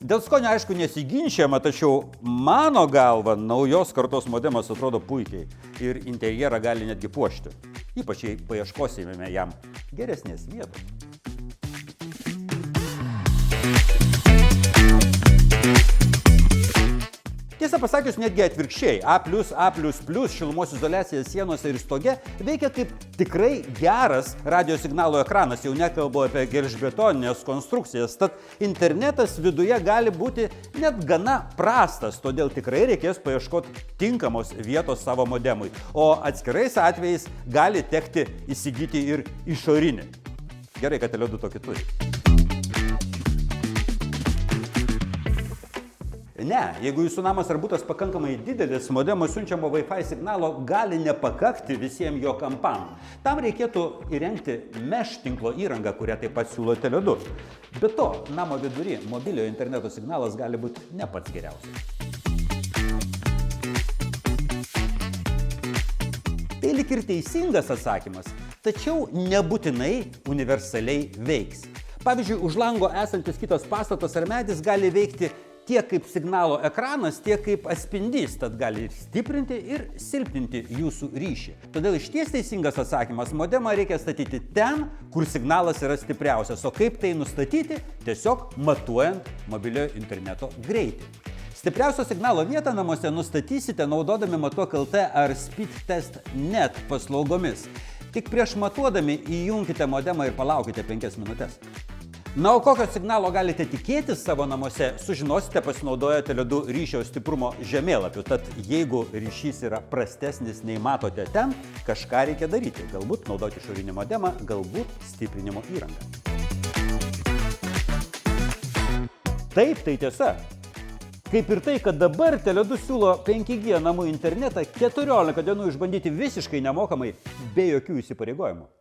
Dėl skonio aišku nesiginčiama, tačiau mano galva naujos kartos modemas atrodo puikiai ir interjerą gali netgi puošti. Ypač jei paieškosime jam geresnės vietos. Tiesą pasakius, netgi atvirkščiai, A+, šilumos izoliacija sienose ir stoge veikia kaip tikrai geras radio signalo ekranas, jau nekalbu apie gelžbetonines konstrukcijas, tad internetas viduje gali būti net gana prastas, todėl tikrai reikės paieškoti tinkamos vietos savo modemui, o atskirais atvejais gali tekti įsigyti ir išorinį. Gerai, kad Tele2 tokį turi. Ne, jeigu jūsų namas ar butas pakankamai didelis, modemo siunčiamo Wi-Fi signalo gali nepakakti visiems jo kampam. Tam reikėtų įrengti mesh tinklo įrangą, kurią taip pat siūlo Tele2. Be to, namo vidury mobiliojo interneto signalas gali būti ne pats geriausias. Tai lyg ir teisingas atsakymas, tačiau nebūtinai universaliai veiks. Pavyzdžiui, už lango esantis kitas pastatas ar medis gali veikti tiek kaip signalo ekranas, tiek kaip atspindys, tad gali ir stiprinti ir silpninti jūsų ryšį. Todėl išties teisingas atsakymas, modemą reikia statyti ten, kur signalas yra stipriausias, o kaip tai nustatyti, tiesiog matuojant mobiliojo interneto greitį. Stipriausio signalo vietą namuose nustatysite naudodami Matuok.lt ar Speedtest.net paslaugomis. Tik prieš matuodami įjunkite modemą ir palaukite 5 minutes. Na, o kokio signalo galite tikėtis savo namuose, sužinosite pasinaudoję Tele2 ryšio stiprumo žemėlapiu. Tad jeigu ryšys yra prastesnis nei matote ten, kažką reikia daryti. Galbūt naudoti išorinį modemą, galbūt stiprinimo įrangą. Taip, tai tiesa. Kaip ir tai, kad dabar Tele2 siūlo 5G namų internetą 14 dienų išbandyti visiškai nemokamai, be jokių įsipareigojimų.